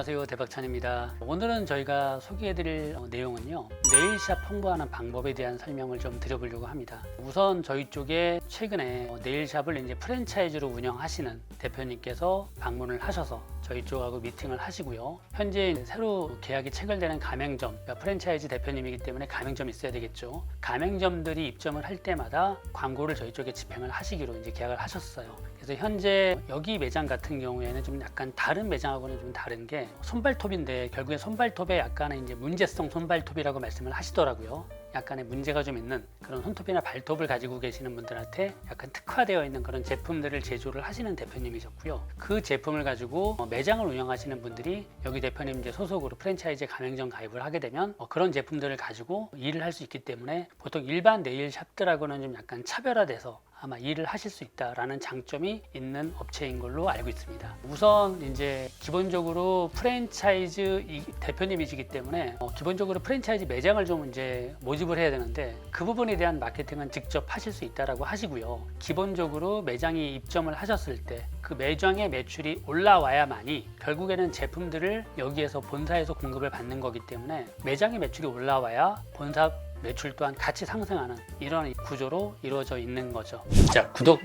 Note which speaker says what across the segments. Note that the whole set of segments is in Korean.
Speaker 1: 안녕하세요, 대박찬입니다. 오늘은 저희가 소개해드릴 내용은요, 네일샵 홍보하는 방법에 대한 설명을 좀 드려보려고 합니다. 우선 저희 쪽에 최근에 네일샵을 이제 프랜차이즈로 운영하시는 대표님께서 방문을 하셔서 저희 쪽하고 미팅을 하시고요. 현재 새로 계약이 체결되는 가맹점, 그러니까 프랜차이즈 대표님이기 때문에 가맹점이 있어야 되겠죠. 가맹점들이 입점을 할 때마다 광고를 저희 쪽에 집행을 하시기로 이제 계약을 하셨어요. 그래서 현재 여기 매장 같은 경우에는 좀 약간 다른 매장하고는 좀 다른 게 손발톱인데, 결국에 손발톱에 약간의 이제 문제성 손발톱이라고 말씀을 하시더라고요. 약간의 문제가 좀 있는 그런 손톱이나 발톱을 가지고 계시는 분들한테 약간 특화되어 있는 그런 제품들을 제조를 하시는 대표님이셨고요. 그 제품을 가지고 매장을 운영하시는 분들이 여기 대표님 이제 소속으로 프랜차이즈 가맹점 가입을 하게 되면 그런 제품들을 가지고 일을 할 수 있기 때문에 보통 일반 네일샵들하고는 좀 약간 차별화돼서 아마 일을 하실 수 있다라는 장점이 있는 업체인 걸로 알고 있습니다. 우선 이제 기본적으로 프랜차이즈 대표님이시기 때문에 기본적으로 프랜차이즈 매장을 좀 이제 모집을 해야 되는데, 그 부분에 대한 마케팅은 직접 하실 수 있다라고 하시고요. 기본적으로 매장이 입점을 하셨을 때 그 매장의 매출이 올라와야만이 결국에는 제품들을 여기에서 본사에서 공급을 받는 거기 때문에 매장의 매출이 올라와야 본사 매출 또한 같이 상승하는 이런 구조로 이루어져 있는 거죠. 자, 구독,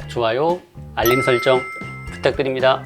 Speaker 1: 좋아요, 알림 설정 부탁드립니다.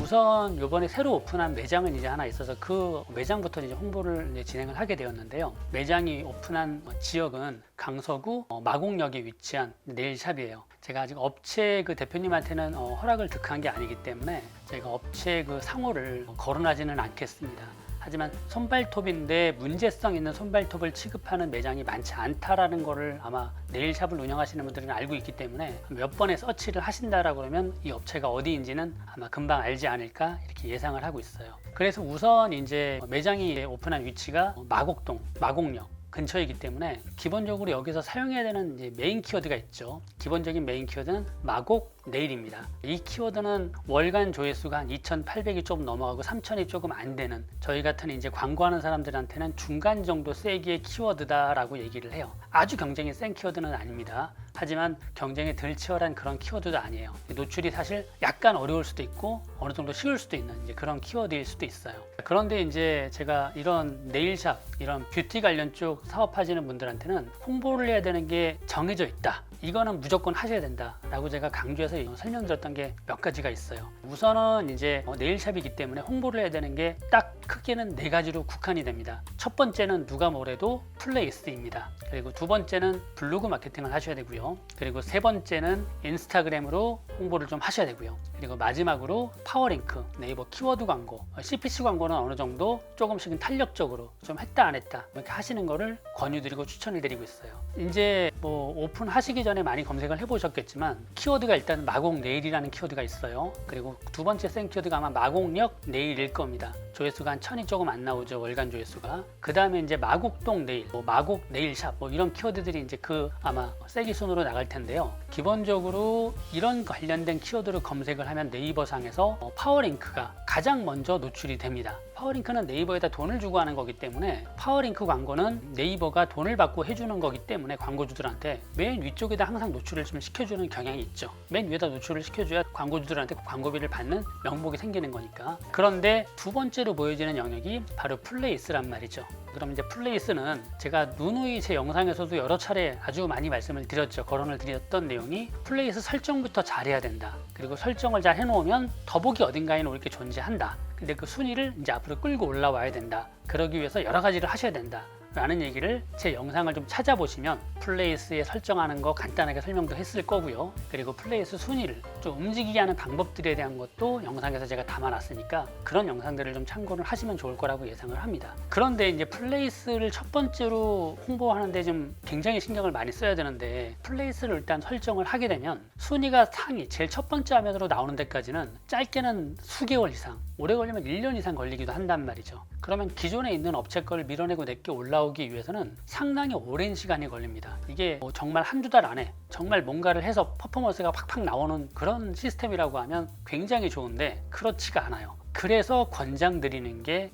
Speaker 1: 우선 이번에 새로 오픈한 매장은 이제 하나 있어서 그 매장부터 이제 홍보를 이제 진행을 하게 되었는데요. 매장이 오픈한 지역은 강서구 마곡역에 위치한 네일샵이에요. 제가 아직 업체 그 대표님한테는 허락을 득한 게 아니기 때문에 제가 업체 그 상호를 거론하지는 않겠습니다. 하지만 손발톱인데 문제성 있는 손발톱을 취급하는 매장이 많지 않다라는 거를 아마 네일샵을 운영하시는 분들은 알고 있기 때문에 몇 번의 서치를 하신다라고 그러면 이 업체가 어디인지는 아마 금방 알지 않을까 이렇게 예상을 하고 있어요. 그래서 우선 이제 매장이 오픈한 위치가 마곡동, 마곡역 근처이기 때문에 기본적으로 여기서 사용해야 되는 이제 메인 키워드가 있죠. 기본적인 메인 키워드는 마곡 네일입니다. 이 키워드는 월간 조회수가 한 2,800이 조금 넘어가고 3,000이 조금 안 되는, 저희 같은 이제 광고하는 사람들한테는 중간 정도 세기의 키워드다라고 얘기를 해요. 아주 경쟁이 센 키워드는 아닙니다. 하지만 경쟁이 덜 치열한 그런 키워드도 아니에요. 노출이 사실 약간 어려울 수도 있고 어느 정도 쉬울 수도 있는 이제 그런 키워드일 수도 있어요. 그런데 이제 제가 이런 네일샵, 이런 뷰티 관련 쪽 사업하시는 분들한테는 홍보를 해야 되는 게 정해져 있다. 이거는 무조건 하셔야 된다 라고 제가 강조해서 설명드렸던 게 몇 가지가 있어요. 우선은 이제 네일샵이기 때문에 홍보를 해야 되는 게 딱 크게는 4가지로 국한이 됩니다. 첫 번째는 누가 뭐래도 플레이스입니다. 그리고 두 번째는 블로그 마케팅을 하셔야 되고요. 그리고 세 번째는 인스타그램으로 홍보를 좀 하셔야 되고요. 그리고 마지막으로 파워링크, 네이버 키워드 광고, CPC 광고는 어느 정도 조금씩은 탄력적으로 좀 했다 안 했다 이렇게 하시는 거를 권유드리고 추천을 드리고 있어요. 이제 뭐 오픈하시기 전에 많이 검색을 해보셨겠지만 키워드가 일단 마곡 네일이라는 키워드가 있어요. 그리고 두 번째 센 키워드가 아마 마곡역 네일일 겁니다. 조회수가 한 1,000이 조금 안 나오죠, 월간 조회수가. 그 다음에 이제 마곡동 네일, 마곡 네일샵 이런 키워드들이 이제 그 아마 세기 순으로 나갈 텐데요. 기본적으로 이런 관련된 키워드를 검색을 하면 네이버 상에서 파워링크가 가장 먼저 노출이 됩니다. 파워링크는 네이버에다 돈을 주고 하는 거기 때문에, 파워링크 광고는 네이버가 돈을 받고 해주는 거기 때문에 광고주들한테 맨 위쪽에다 항상 노출을 좀 시켜주는 경향이 있죠. 맨 위에다 노출을 시켜줘야 광고주들한테 광고비를 받는 명목이 생기는 거니까. 그런데 두 번째로 보여지는 영역이 바로 플레이스란 말이죠. 그럼 이제 플레이스는 제가 누누이 제 영상에서도 여러 차례 아주 많이 말씀을 드렸죠. 거론을 드렸던 내용이 플레이스 설정부터 잘해야 된다. 그리고 설정을 잘 해놓으면 더보기 어딘가에는 이렇게 존재한다. 근데 그 순위를 이제 앞으로 끌고 올라와야 된다. 그러기 위해서 여러 가지를 하셔야 된다 라는 얘기를 제 영상을 좀 찾아보시면 플레이스에 설정하는 거 간단하게 설명도 했을 거고요. 그리고 플레이스 순위를 좀 움직이게 하는 방법들에 대한 것도 영상에서 제가 담아놨으니까 그런 영상들을 좀 참고를 하시면 좋을 거라고 예상을 합니다. 그런데 이제 플레이스를 첫 번째로 홍보하는데 좀 굉장히 신경을 많이 써야 되는데, 플레이스를 일단 설정을 하게 되면 순위가 상위 제일 첫 번째 화면으로 나오는 데까지는 짧게는 수개월 이상, 오래 걸리면 1년 이상 걸리기도 한단 말이죠. 그러면 기존에 있는 업체 거를 밀어내고 내게 올라오기 위해서는 상당히 오랜 시간이 걸립니다. 이게 정말 한두 달 안에 정말 뭔가를 해서 퍼포먼스가 팍팍 나오는 그런 시스템이라고 하면 굉장히 좋은데 그렇지가 않아요. 그래서 권장드리는 게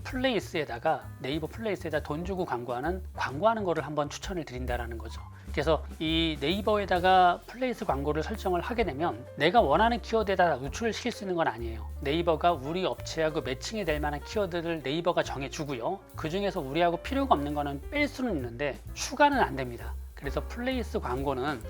Speaker 1: 네이버 플레이스에다 돈 주고 광고하는 거를 한번 추천을 드린다라는 거죠. 그래서 이 네이버에다가 플레이스 광고를 설정을 하게 되면 내가 원하는 키워드에다 노출을 시킬 수 있는 건 아니에요. 네이버가 우리 업체하고 매칭이 될 만한 키워드를 네이버가 정해주고요. 그 중에서 우리하고 필요가 없는 거는 뺄 수는 있는데 추가는 안 됩니다. 그래서 플레이스 광고는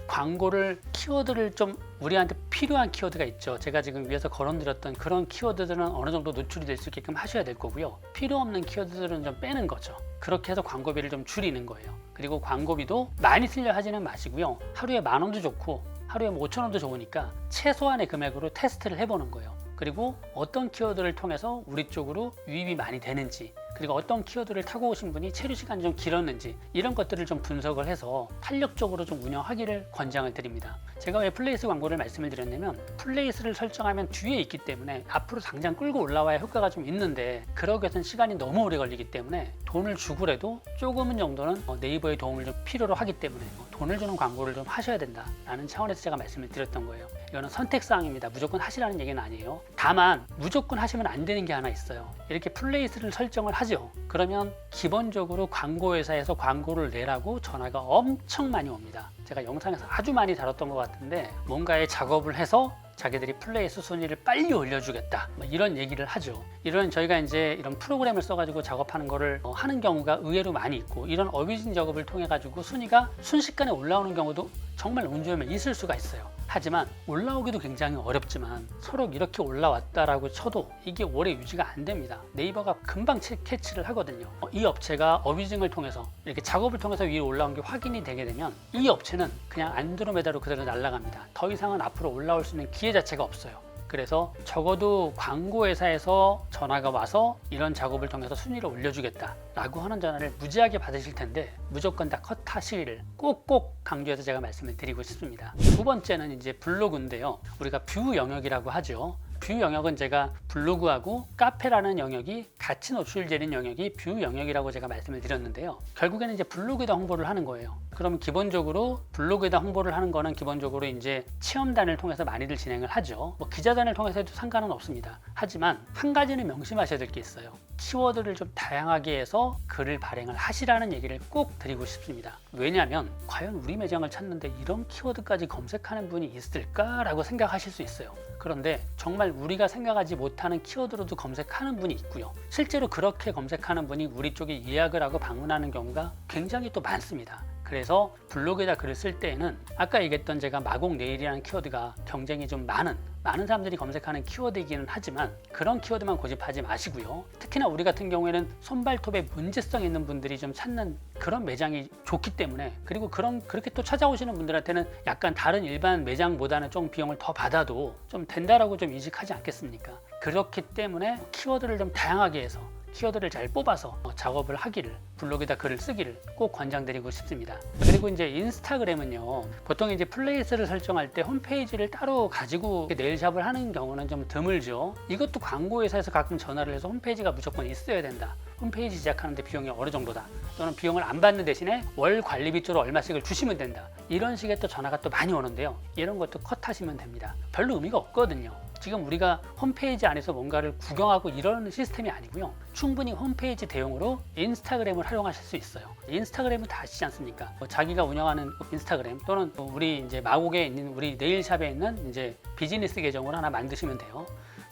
Speaker 1: 키워드를 좀 우리한테 필요한 키워드가 있죠. 제가 지금 위에서 거론드렸던 그런 키워드들은 어느 정도 노출이 될 수 있게끔 하셔야 될 거고요. 필요 없는 키워드들은 좀 빼는 거죠. 그렇게 해서 광고비를 좀 줄이는 거예요. 그리고 광고비도 많이 쓰려 하지는 마시고요. 하루에 10,000원도 좋고 하루에 5,000원도 좋으니까 최소한의 금액으로 테스트를 해보는 거예요. 그리고 어떤 키워드를 통해서 우리 쪽으로 유입이 많이 되는지, 그리고 어떤 키워드를 타고 오신 분이 체류 시간이 좀 길었는지, 이런 것들을 좀 분석을 해서 탄력적으로 좀 운영하기를 권장을 드립니다. 제가 왜 플레이스 광고를 말씀을 드렸냐면, 플레이스를 설정하면 뒤에 있기 때문에 앞으로 당장 끌고 올라와야 효과가 좀 있는데, 그러기 위해서는 시간이 너무 오래 걸리기 때문에 돈을 주고라도 조금은 정도는 네이버의 도움을 좀 필요로 하기 때문에 돈을 주는 광고를 좀 하셔야 된다라는 차원에서 제가 말씀을 드렸던 거예요. 이거는 선택사항입니다. 무조건 하시라는 얘기는 아니에요. 다만 무조건 하시면 안 되는 게 하나 있어요. 이렇게 플레이스를 설정을 하죠. 그러면 기본적으로 광고회사에서 광고를 내라고 전화가 엄청 많이 옵니다. 제가 영상에서 아주 많이 다뤘던 것 같은데, 뭔가의 작업을 해서 자기들이 플레이스 순위를 빨리 올려주겠다, 이런 얘기를 하죠. 저희가 이제 이런 프로그램을 써가지고 작업하는 거를 하는 경우가 의외로 많이 있고, 이런 어뷰징 작업을 통해 가지고 순위가 순식간에 올라오는 경우도 정말 운 좋으면 있을 수가 있어요. 하지만 올라오기도 굉장히 어렵지만 서로 이렇게 올라왔다라고 쳐도 이게 오래 유지가 안 됩니다. 네이버가 금방 캐치를 하거든요. 이 업체가 어뷰징을 통해서 이렇게 작업을 통해서 위에 올라온 게 확인이 되게 되면 이 업체는 그냥 안드로메다로 그대로 날아갑니다. 더 이상은 앞으로 올라올 수 있는 기회 자체가 없어요. 그래서 적어도 광고회사에서 전화가 와서 이런 작업을 통해서 순위를 올려주겠다라고 하는 전화를 무지하게 받으실 텐데, 무조건 다 컷하시기를 꼭꼭 강조해서 제가 말씀을 드리고 싶습니다. 두 번째는 이제 블로그인데요. 우리가 뷰 영역이라고 하죠. 뷰 영역은 제가 블로그하고 카페라는 영역이 같이 노출되는 영역이 뷰 영역이라고 제가 말씀을 드렸는데요. 결국에는 이제 블로그에다 홍보를 하는 거예요. 그럼 기본적으로 블로그에다 홍보를 하는 거는 기본적으로 이제 체험단을 통해서 많이들 진행을 하죠. 기자단을 통해서 해도 상관은 없습니다. 하지만 한 가지는 명심하셔야 될 게 있어요. 키워드를 좀 다양하게 해서 글을 발행을 하시라는 얘기를 꼭 드리고 싶습니다. 왜냐하면 과연 우리 매장을 찾는데 이런 키워드까지 검색하는 분이 있을까라고 생각하실 수 있어요. 그런데 정말 우리가 생각하지 못하는 키워드로도 검색하는 분이 있고요. 실제로 그렇게 검색하는 분이 우리 쪽에 예약을 하고 방문하는 경우가 굉장히 또 많습니다. 그래서 블로그에다 글을 쓸 때에는 아까 얘기했던 제가 마곡 네일이라는 키워드가 경쟁이 좀 많은 사람들이 검색하는 키워드이기는 하지만 그런 키워드만 고집하지 마시고요. 특히나 우리 같은 경우에는 손발톱에 문제성 있는 분들이 좀 찾는 그런 매장이 좋기 때문에, 그리고 그렇게 또 찾아오시는 분들한테는 약간 다른 일반 매장보다는 좀 비용을 더 받아도 좀 된다라고 좀 인식하지 않겠습니까? 그렇기 때문에 키워드를 좀 다양하게 해서 키워드를 잘 뽑아서 작업을 하기를, 블로그에다 글을 쓰기를 꼭 권장드리고 싶습니다. 그리고 이제 인스타그램은요, 보통 이제 플레이스를 설정할 때 홈페이지를 따로 가지고 네일샵을 하는 경우는 좀 드물죠. 이것도 광고회사에서 가끔 전화를 해서 홈페이지가 무조건 있어야 된다, 홈페이지 제작하는데 비용이 어느 정도다, 또는 비용을 안 받는 대신에 월 관리비 쪽으로 얼마씩을 주시면 된다, 이런 식의 또 전화가 또 많이 오는데요. 이런 것도 컷하시면 됩니다. 별로 의미가 없거든요. 지금 우리가 홈페이지 안에서 뭔가를 구경하고 이런 시스템이 아니고요. 충분히 홈페이지 대용으로 인스타그램을 활용하실 수 있어요. 인스타그램은 다 아시지 않습니까? 자기가 운영하는 인스타그램, 또는 우리 이제 마곡에 있는 우리 네일샵에 있는 이제 비즈니스 계정을 하나 만드시면 돼요.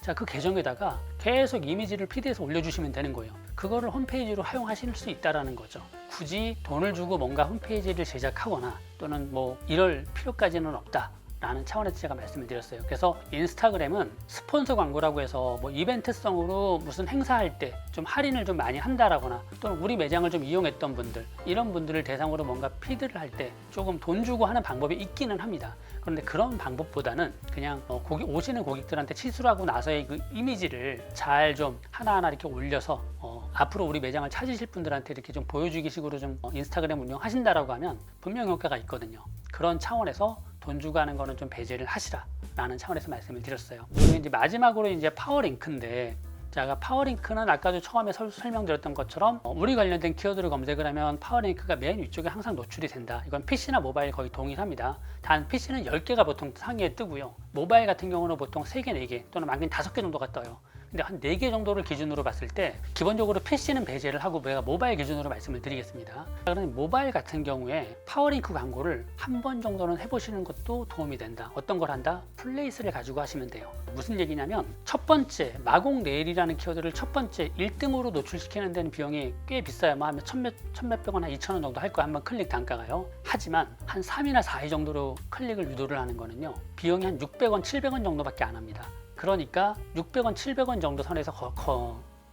Speaker 1: 자, 그 계정에다가 계속 이미지를 PD에서 올려주시면 되는 거예요. 그거를 홈페이지로 활용하실 수 있다는 거죠. 굳이 돈을 주고 뭔가 홈페이지를 제작하거나 또는 이럴 필요까지는 없다 라는 차원에서 제가 말씀을 드렸어요. 그래서 인스타그램은 스폰서 광고라고 해서 이벤트성으로 무슨 행사할 때 좀 할인을 좀 많이 한다라거나, 또는 우리 매장을 좀 이용했던 분들, 이런 분들을 대상으로 뭔가 피드를 할 때 조금 돈 주고 하는 방법이 있기는 합니다. 그런데 그런 방법보다는 그냥 오시는 고객들한테 치수하고 나서의 그 이미지를 잘 좀 하나하나 이렇게 올려서 앞으로 우리 매장을 찾으실 분들한테 이렇게 좀 보여주기 식으로 좀 인스타그램 운영하신다라고 하면 분명 효과가 있거든요. 그런 차원에서 돈 주고 하는 거는 좀 배제를 하시라 라는 차원에서 말씀을 드렸어요. 그리고 이제 마지막으로 이제 파워링크인데, 제가 파워링크는 아까도 처음에 설명드렸던 것처럼 우리 관련된 키워드를 검색을 하면 파워링크가 맨 위쪽에 항상 노출이 된다. 이건 PC나 모바일 거의 동일합니다. 단 PC는 10개가 보통 상위에 뜨고요. 모바일 같은 경우는 보통 3개, 4개 또는 많게는 5개 정도가 떠요. 근데 한 4개 정도를 기준으로 봤을 때 기본적으로 PC는 배제를 하고 내가 모바일 기준으로 말씀을 드리겠습니다. 그러면 모바일 같은 경우에 파워링크 광고를 한 번 정도는 해보시는 것도 도움이 된다. 어떤 걸 한다? 플레이스를 가지고 하시면 돼요. 무슨 얘기냐면 첫 번째 마곡 네일이라는 키워드를 첫 번째 1등으로 노출시키는 데는 비용이 꽤 비싸요. 뭐 하면 천몇백 원, 한 2,000원 정도 할 거야. 한번 클릭 단가가요. 하지만 한 3이나 4위 정도로 클릭을 유도를 하는 거는요. 비용이 한 600원, 700원 정도밖에 안 합니다. 그러니까 600원, 700원 정도 선에서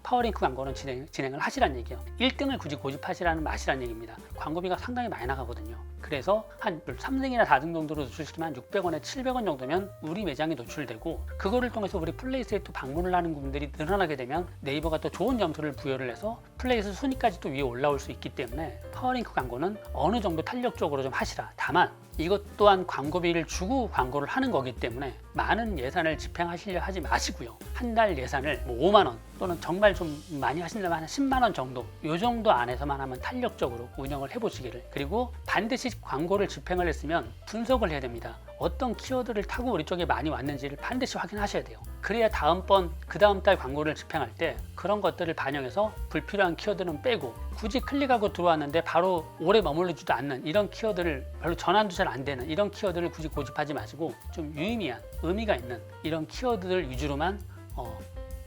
Speaker 1: 파워링크 광고는 진행을 하시라는 얘기예요. 1등을 굳이 고집하시라는 맛이라는 얘기입니다. 광고비가 상당히 많이 나가거든요. 그래서 한 3등이나 4등 정도로 노출시키면 한 600원에 700원 정도면 우리 매장이 노출되고 그거를 통해서 우리 플레이스에 또 방문을 하는 분들이 늘어나게 되면 네이버가 또 좋은 점수를 부여를 해서 플레이스 순위까지 또 위에 올라올 수 있기 때문에 파워링크 광고는 어느 정도 탄력적으로 좀 하시라. 다만 이것 또한 광고비를 주고 광고를 하는 거기 때문에 많은 예산을 집행하시려 하지 마시고요. 한 달 예산을 뭐 5만 원 또는 정말 좀 많이 하신다면 한 10만 원 정도 이 정도 안에서만 하면 탄력적으로 운영을 해보시기를. 그리고 반드시 광고를 집행을 했으면 분석을 해야 됩니다. 어떤 키워드를 타고 우리 쪽에 많이 왔는지를 반드시 확인하셔야 돼요. 그래야 다음번 그 다음 달 광고를 집행할 때 그런 것들을 반영해서 불필요한 키워드는 빼고 굳이 클릭하고 들어왔는데 바로 오래 머무르지도 않는 이런 키워드를 별로 전환도 잘 안 되는 이런 키워드를 굳이 고집하지 마시고 좀 유의미한 의미가 있는 이런 키워드들 위주로만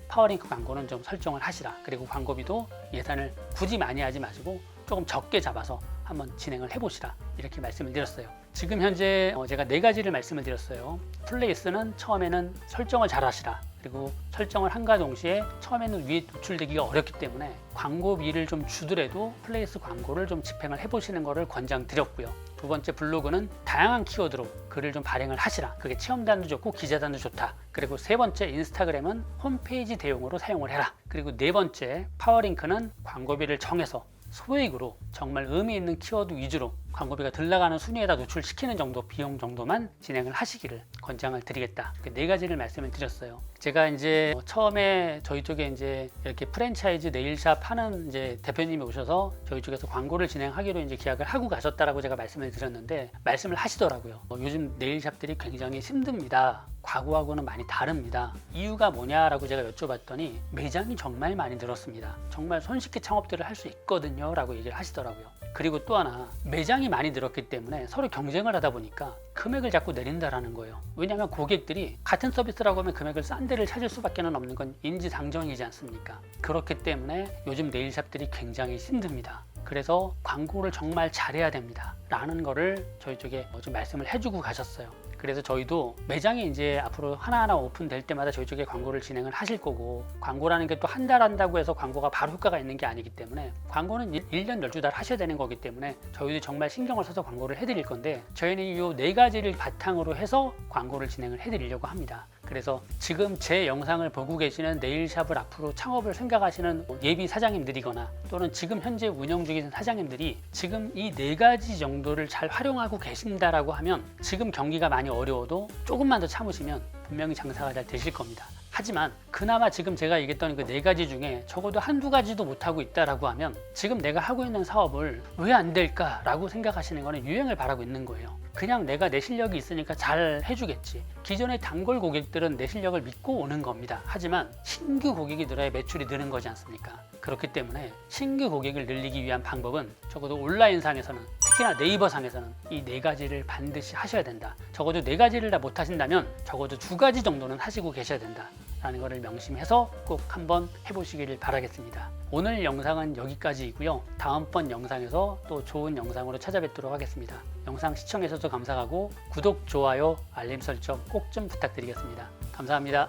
Speaker 1: 파워링크 광고는 좀 설정을 하시라. 그리고 광고비도 예산을 굳이 많이 하지 마시고 조금 적게 잡아서 한번 진행을 해보시라. 이렇게 말씀을 드렸어요. 지금 현재 제가 4가지를 말씀을 드렸어요. 플레이스는 처음에는 설정을 잘 하시라. 그리고 설정을 한과 동시에 처음에는 위에 노출되기가 어렵기 때문에 광고비를 좀 주더라도 플레이스 광고를 좀 집행을 해보시는 것을 권장드렸고요. 두 번째 블로그는 다양한 키워드로 글을 좀 발행을 하시라. 그게 체험단도 좋고 기자단도 좋다. 그리고 세 번째 인스타그램은 홈페이지 대용으로 사용을 해라. 그리고 네 번째 파워링크는 광고비를 정해서 소액으로 정말 의미 있는 키워드 위주로 광고비가 덜 나가는 순위에다 노출시키는 정도 비용 정도만 진행을 하시기를 권장을 드리겠다. 4가지를 말씀을 드렸어요. 제가 이제 처음에 저희 쪽에 이제 이렇게 프랜차이즈 네일샵 하는 이제 대표님이 오셔서 저희 쪽에서 광고를 진행하기로 이제 계약을 하고 가셨다라고 제가 말씀을 드렸는데 말씀을 하시더라고요. 요즘 네일샵들이 굉장히 힘듭니다. 과거하고는 많이 다릅니다. 이유가 뭐냐라고 제가 여쭤봤더니 매장이 정말 많이 늘었습니다. 정말 손쉽게 창업들을 할 수 있거든요 라고 얘기를 하시더라고요. 그리고 또 하나 매장이 많이 늘었기 때문에 서로 경쟁을 하다 보니까 금액을 자꾸 내린다라는 거예요. 왜냐하면 고객들이 같은 서비스라고 하면 금액을 싼 데를 찾을 수밖에 없는 건 인지상정이지 않습니까? 그렇기 때문에 요즘 네일샵들이 굉장히 힘듭니다. 그래서 광고를 정말 잘해야 됩니다 라는 거를 저희 쪽에 좀 말씀을 해주고 가셨어요. 그래서 저희도 매장이 이제 앞으로 하나하나 오픈될 때마다 저희 쪽에 광고를 진행을 하실 거고 광고라는 게 또 한 달 한다고 해서 광고가 바로 효과가 있는 게 아니기 때문에 광고는 1년 12달 하셔야 되는 거기 때문에 저희도 정말 신경을 써서 광고를 해드릴 건데 저희는 이 4가지를 바탕으로 해서 광고를 진행을 해드리려고 합니다. 그래서 지금 제 영상을 보고 계시는 네일샵을 앞으로 창업을 생각하시는 예비 사장님들이거나 또는 지금 현재 운영 중인 사장님들이 지금 이 4가지 정도를 잘 활용하고 계신다라고 하면 지금 경기가 많이 어려워도 조금만 더 참으시면 분명히 장사가 잘 되실 겁니다. 하지만 그나마 지금 제가 얘기했던 그 4가지 중에 적어도 한두 가지도 못하고 있다라고 하면 지금 내가 하고 있는 사업을 왜 안 될까라고 생각하시는 거는 유행을 바라고 있는 거예요. 그냥 내가 내 실력이 있으니까 잘 해주겠지. 기존의 단골 고객들은 내 실력을 믿고 오는 겁니다. 하지만 신규 고객이 늘어야 매출이 느는 거지 않습니까? 그렇기 때문에 신규 고객을 늘리기 위한 방법은 적어도 온라인상에서는 특히나 네이버상에서는 이 4가지를 반드시 하셔야 된다. 적어도 4가지를 다 못하신다면 적어도 2가지 정도는 하시고 계셔야 된다 라는 것을 명심해서 꼭 한번 해보시기를 바라겠습니다. 오늘 영상은 여기까지이고요. 다음번 영상에서 또 좋은 영상으로 찾아뵙도록 하겠습니다. 영상 시청해주셔서 감사하고 구독, 좋아요, 알림 설정 꼭 좀 부탁드리겠습니다. 감사합니다.